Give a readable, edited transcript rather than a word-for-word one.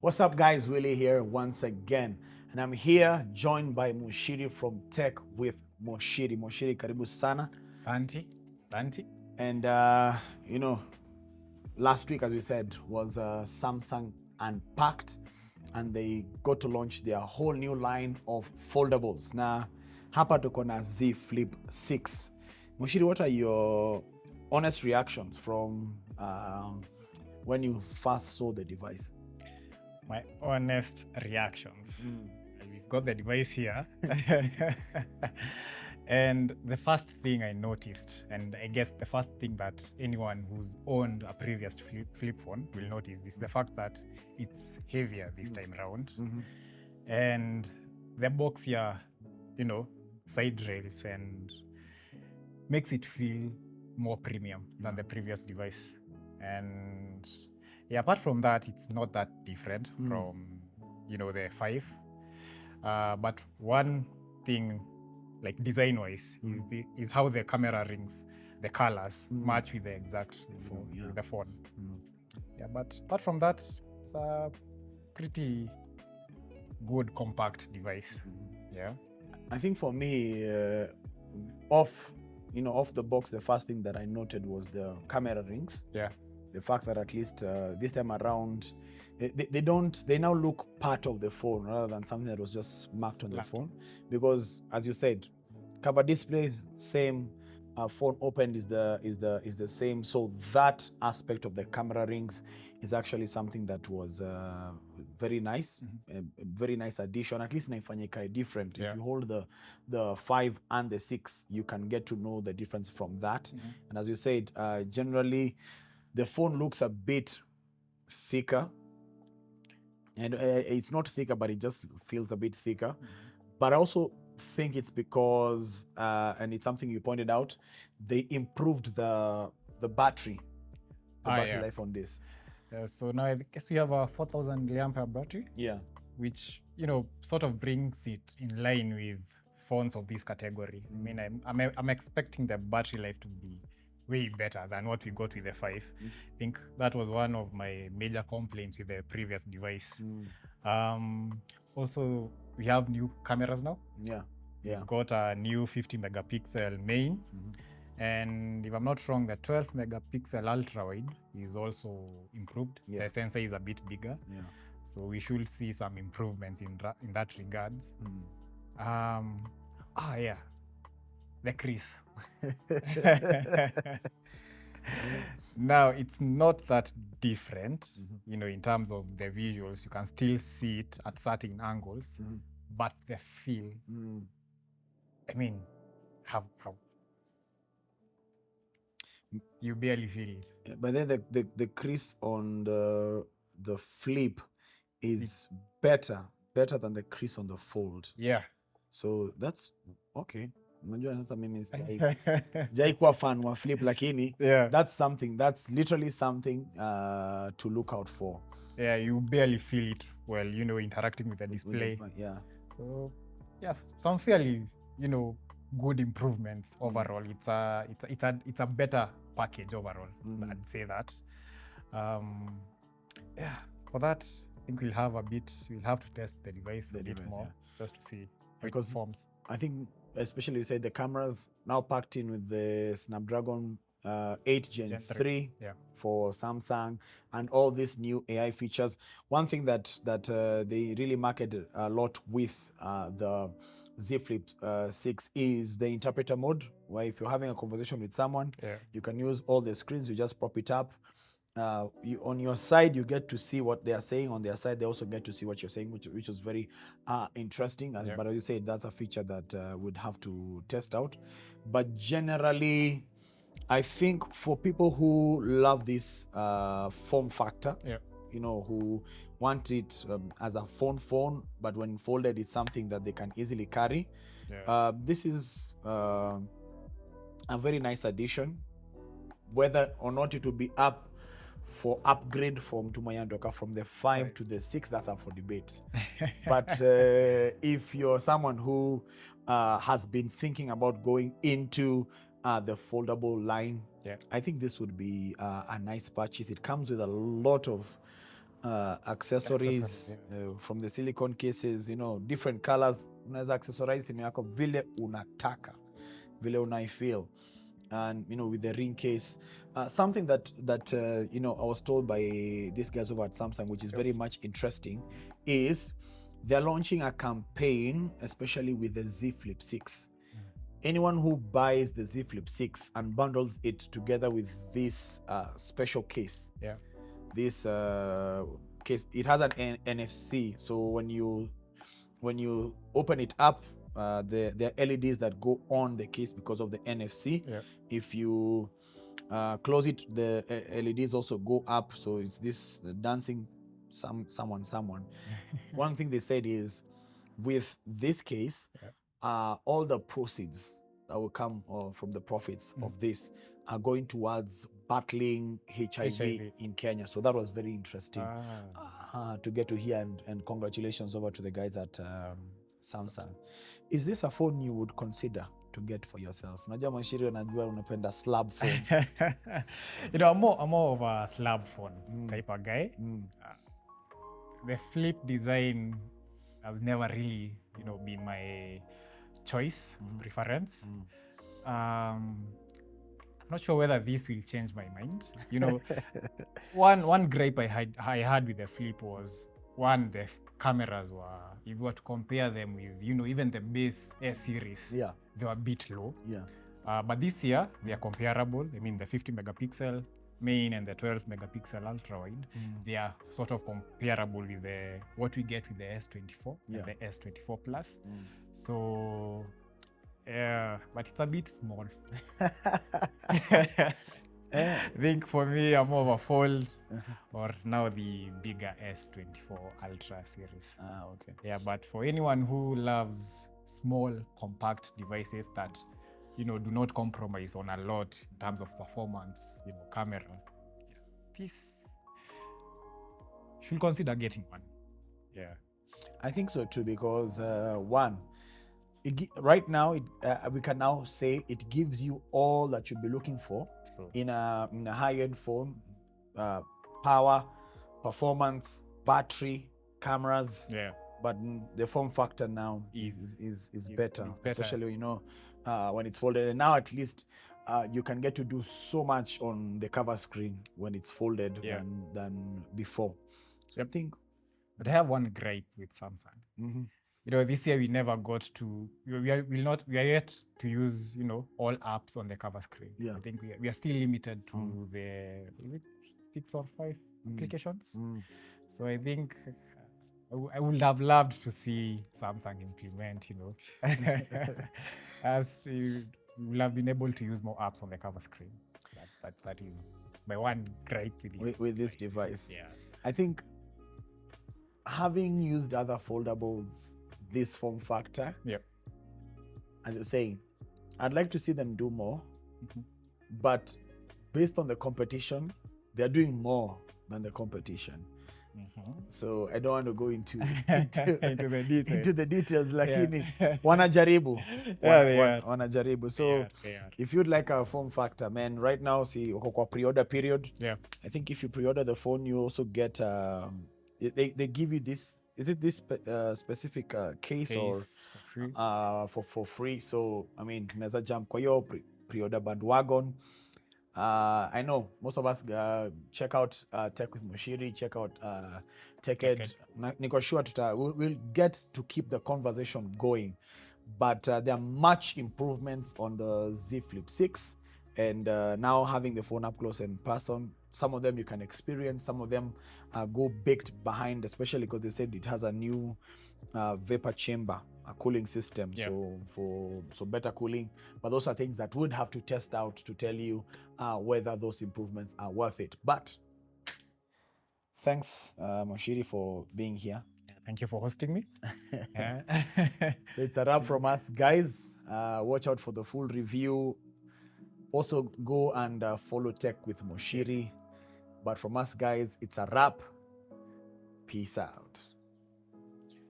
What's up, guys? Willie here once again, and I'm here joined by Moshiri from Tech with Moshiri. Moshiri, karibu sana. Santi. And last week, as we said, was Samsung Unpacked, and they got to launch their whole new line of foldables. Na hapa tuko na Z Flip 6. Moshiri, what are your honest reactions from when you first saw the device? My honest reactions. We've got the device here. And the first thing I noticed, and I guess the first thing that anyone who's owned a previous flip phone will notice, is the fact that it's heavier this time around. And the box here, side rails and makes it feel more premium than the previous device. And yeah, apart from that, it's not that different from, the 5. But one thing, like design-wise, is how the camera rings, the colors match with the exact phone, with the phone. Yeah, but apart from that, it's a pretty good compact device. Yeah. I think for me, off the box, the first thing that I noted was the camera rings. Yeah. The fact that at least this time around, they now look part of the phone rather than something that was just marked on the phone. Because as you said, cover display same, phone opened is the same. So that aspect of the camera rings is actually something that was very nice, a very nice addition. At least naifanyika different. Yeah. If you hold the 5 and the 6, you can get to know the difference from that. And as you said, generally the phone looks a bit thicker, and it's not thicker, but it just feels a bit thicker. But I also think it's because, and it's something you pointed out, they improved the battery, life on this. So now I guess we have a 4,000 milliampere battery. Yeah. Which, sort of brings it in line with phones of this category. I mean, I'm expecting the battery life to be way better than what we got with the 5. I think that was one of my major complaints with the previous device. Also, we have new cameras now. Yeah. We've got a new 50 megapixel main. And if I'm not wrong, the 12 megapixel ultra wide is also improved. Yeah. The sensor is a bit bigger. Yeah. So we should see some improvements in that regards. Yeah, the crease. Now, it's not that different, in terms of the visuals. You can still see it at certain angles, but the feel, I mean, how you barely feel it. Yeah, but then the crease on the flip is better than the crease on the fold. Yeah. So that's okay. Unajua sasa mimi sijai kuwa fan wa flip, lakini Yeah. that's literally something to look out for. Yeah, you barely feel it while, interacting with the display. Yeah. So yeah, some fairly, good improvements overall. It's a better package overall. I'd say that. Yeah, for that, I think we'll have to test the device a bit more, just to see how it performs. I think, especially you said the cameras now packed in with the Snapdragon 8 Gen 3 for Samsung, and all these new AI features. One thing that they really marketed a lot with the Z Flip 6 is the interpreter mode, where if you're having a conversation with someone, you can use all the screens. You just prop it up. On your side, you get to see what they are saying. On their side, they also get to see what you're saying, which was very interesting. But as you said, that's a feature that would have to test out. But generally, I think for people who love this form factor, who want it as a phone, but when folded, it's something that they can easily carry. This is a very nice addition. Whether or not it will be up for upgrade from Tumayandoka from the 5 to the 6, that's up for debate. But if you're someone who has been thinking about going into the foldable line, I think this would be a nice purchase. It comes with a lot of accessories from the silicone cases, you know, different colors. Unaweza accessorize simu yako vile unataka, vile unaifeel. And you know, with the ring case, something that you know, I was told by these guys over at Samsung, which is very much interesting, is they're launching a campaign, especially with the Z Flip 6. Anyone who buys the Z Flip 6 and bundles it together with this special case, this case, it has an NFC. So when you open it up, there are LEDs that go on the case because of the NFC. If you close it, the LEDs also go up. So it's this dancing someone. One thing they said is, with this case, all the proceeds that will come from the profits of this are going towards battling HIV in Kenya. So that was very interesting to get to hear, and congratulations over to the guys at Samsung. Is this a phone you would consider to get for yourself? Najua Mashiri, najua unapenda slab phones. You know, I'm more of a slab phone type of guy. The flip design has never really, you know, been my choice, preference. I'm not sure whether this will change my mind. You know, one gripe I had with the flip was, one, the cameras were, if you were to compare them with, you know, even the base S series, they were a bit low. But this year they are comparable. I mean, the 50 megapixel main and the 12 megapixel ultra wide, they are sort of comparable with what we get with the S24 and the S24 Plus. So but it's a bit small. I think for me, I'm more of a fold or now the bigger S24 Ultra series. Okay. Yeah, but for anyone who loves small, compact devices that, you know, do not compromise on a lot in terms of performance, you know, camera, this should consider getting one. Yeah, I think so too, because one, right now we can now say it gives you all that you'd be looking for in a high-end phone: power, performance, battery, cameras. But the form factor now is better, especially, you know, when it's folded. And now at least you can get to do so much on the cover screen when it's folded than before. So I think. But I have one gripe with Samsung. You know, this year we never got to, we are yet to use, you know, all apps on the cover screen. I think we are still limited to the, is it 6 or 5 applications? So I think I would have loved to see Samsung implement, you know, as we would have been able to use more apps on the cover screen. That is my one gripe with this device. I think, having used other foldables, this form factor, as you're saying, I'd like to see them do more, but based on the competition, they're doing more than the competition. So I don't want to go into the details, lakini wanajaribu. Wanajaribu. So if you'd like a form factor, man, right now, see, uko kwa pre-order period. I think if you pre-order the phone, you also get they give you this, is it this specific case or for free? So I mean, tunaweza jump kwa hiyo pre-order bandwagon. I know most of us check out Tech with Moshiri, check out TechEd. Niko sure we'll get to keep the conversation going, but there are much improvements on the Z Flip 6, and now having the phone up close and person, some of them you can experience, some of them go baked behind, especially because they said it has a new vapor chamber, a cooling system, so better cooling. But those are things that would have to test out to tell you whether those improvements are worth it. But thanks, Moshiri, for being here. Thank you for hosting me. So it's a wrap from us, guys. Watch out for the full review. Also go and follow Tech with Moshiri. But from us, guys, it's a wrap. Peace out.